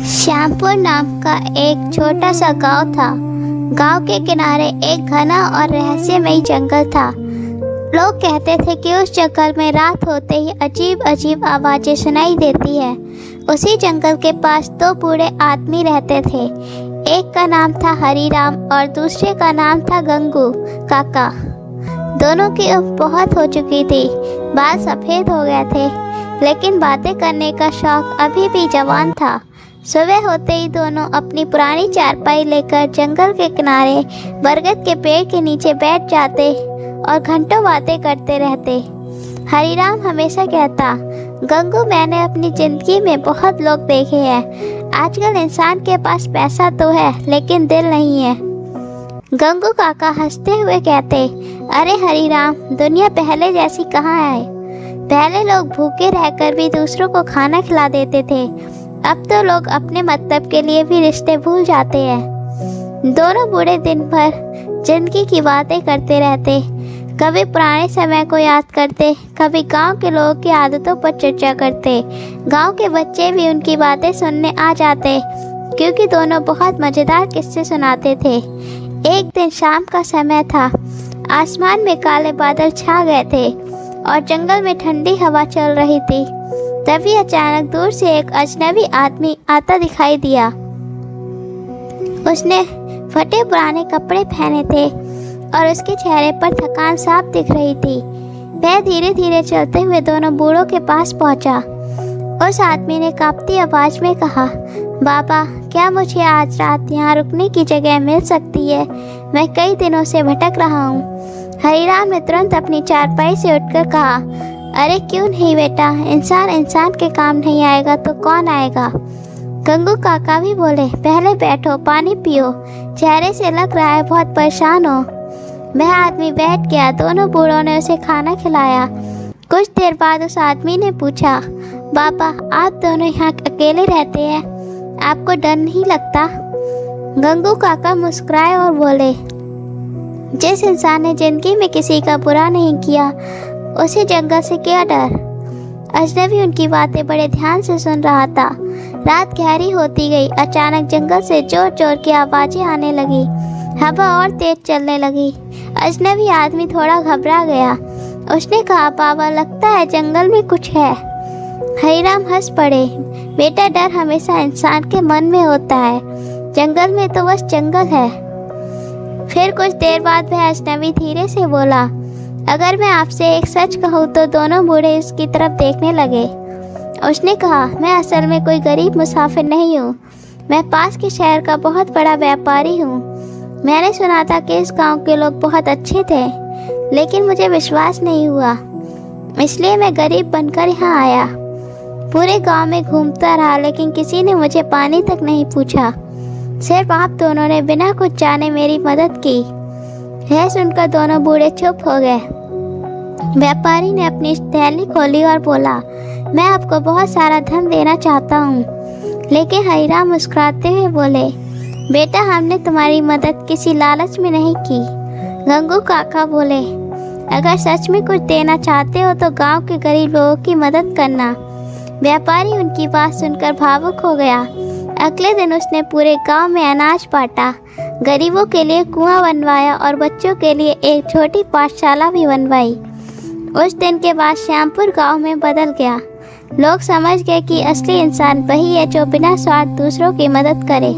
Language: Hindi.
श्यामपुर नाम का एक छोटा सा गांव था। गांव के किनारे एक घना और रहस्यमयी जंगल था। लोग कहते थे कि उस जंगल में रात होते ही अजीब अजीब आवाज़ें सुनाई देती है। उसी जंगल के पास दो बूढ़े आदमी रहते थे। एक का नाम था हरीराम और दूसरे का नाम था गंगू काका। दोनों की उम्र बहुत हो चुकी थी, बाल सफ़ेद हो गए थे, लेकिन बातें करने का शौक अभी भी जवान था। सुबह होते ही दोनों अपनी पुरानी चारपाई लेकर जंगल के किनारे बरगद के पेड़ के नीचे बैठ जाते और घंटों बातें करते रहते। हरीराम हमेशा कहता, गंगू, मैंने अपनी ज़िंदगी में बहुत लोग देखे हैं। आजकल इंसान के पास पैसा तो है लेकिन दिल नहीं है। गंगू काका हंसते हुए कहते, अरे हरीराम, दुनिया पहले जैसी कहाँ है। पहले लोग भूखे रहकर भी दूसरों को खाना खिला देते थे। अब तो लोग अपने मतलब के लिए भी रिश्ते भूल जाते हैं। दोनों बूढ़े दिन भर जिंदगी की बातें करते रहते। कभी पुराने समय को याद करते, कभी गांव के लोगों की आदतों पर चर्चा करते। गांव के बच्चे भी उनकी बातें सुनने आ जाते, क्योंकि दोनों बहुत मज़ेदार किस्से सुनाते थे। एक दिन शाम का समय था। आसमान में काले बादल छा गए थे और जंगल में ठंडी हवा चल रही थी। तभी अचानक दूर से एक अजनबी आदमी आता दिखाई दिया। उसने फटे पुराने कपड़े पहने थे और उसके चेहरे पर थकान साफ दिख रही थी। वह धीरे धीरे चलते हुए दोनों बूढ़ों के पास पहुंचा। उस आदमी ने कांपती आवाज़ में कहा, बाबा, क्या मुझे आज रात यहाँ रुकने की जगह मिल सकती है? मैं कई दिनों से भटक रहा हूँ। हरीराम ने तुरंत अपनी चारपाई से उठकर कहा, अरे क्यों नहीं बेटा, इंसान के काम नहीं आएगा तो कौन आएगा। गंगू काका भी बोले, पहले बैठो, पानी पियो, चेहरे से लग रहा है बहुत परेशान हो। वह आदमी बैठ गया। दोनों बूढ़ों ने उसे खाना खिलाया। कुछ देर बाद उस आदमी ने पूछा, बाबा, आप दोनों यहाँ अकेले रहते हैं, आपको डर नहीं लगता? गंगू काका मुस्कुराए और बोले, जिस इंसान ने जिंदगी में किसी का बुरा नहीं किया, उसे जंगल से क्या डर। अजनबी उनकी बातें बड़े ध्यान से सुन रहा था। रात गहरी होती गई। अचानक जंगल से जोर जोर की आवाज़ें आने लगी। हवा और तेज चलने लगी। अजनबी आदमी थोड़ा घबरा गया। उसने कहा, बाबा, लगता है जंगल में कुछ है। हरीराम हंस पड़े, बेटा, डर हमेशा इंसान के मन में होता है, जंगल में तो बस जंगल है। फिर कुछ देर बाद वह अजनबी धीरे से बोला, अगर मैं आपसे एक सच कहूँ तो दोनों बूढ़े उसकी तरफ देखने लगे। उसने कहा, मैं असल में कोई गरीब मुसाफिर नहीं हूँ, मैं पास के शहर का बहुत बड़ा व्यापारी हूँ। मैंने सुना था कि इस गांव के लोग बहुत अच्छे थे, लेकिन मुझे विश्वास नहीं हुआ, इसलिए मैं गरीब बनकर यहाँ आया। पूरे गांव में घूमता रहा, लेकिन किसी ने मुझे पानी तक नहीं पूछा। सिर्फ आप दोनों ने बिना कुछ जाने मेरी मदद की। यह सुनकर दोनों बूढ़े चुप हो गए। व्यापारी ने अपनी थैली खोली और बोला, मैं आपको बहुत सारा धन देना चाहता हूँ। लेकिन हरीराम मुस्कुराते हुए बोले, बेटा, हमने तुम्हारी मदद किसी लालच में नहीं की। गंगू काका बोले, अगर सच में कुछ देना चाहते हो तो गांव के गरीब लोगों की मदद करना। व्यापारी उनकी बात सुनकर भावुक हो गया। अगले दिन उसने पूरे गांव में अनाज बांटा, गरीबों के लिए कुआं बनवाया और बच्चों के लिए एक छोटी पाठशाला भी बनवाई। उस दिन के बाद श्यामपुर गांव में बदल गया। लोग समझ गए कि असली इंसान वही है जो बिना स्वार्थ दूसरों की मदद करे।